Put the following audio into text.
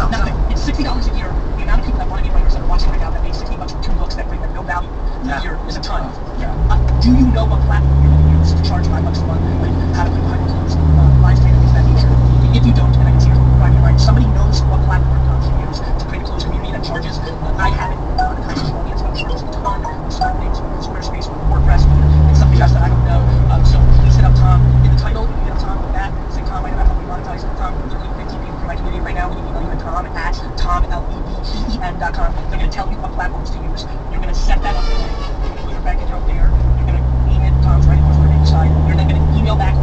No. Nothing. It's $60 a year. The amount of people that want to be writers that are watching right now that made $60 for 2 books that bring them no value a year is a ton. Yeah. Do you know what platform you're going to use to charge $5 a month, like how to put behind your clothes, live streaming, things of that nature? If you don't, and I can see you're driving right, somebody knows what platform to use to create a closed community that charges. I haven't the kind of audience, but I'm sure there's a ton of small things with Squarespace, with WordPress, and something else that I don't know. So please hit up Tom in the title. You can hit up Tom with that. Say Tom, I don't know how we monetize it. Tom, literally 15 people from my community right now. We can email you at tom@tomleben.com. They're going to tell you what platforms to use. You're going to set that up. You're going to put your bank account there. You're going to name it Tom's Writing Course for the side. You're then going to email back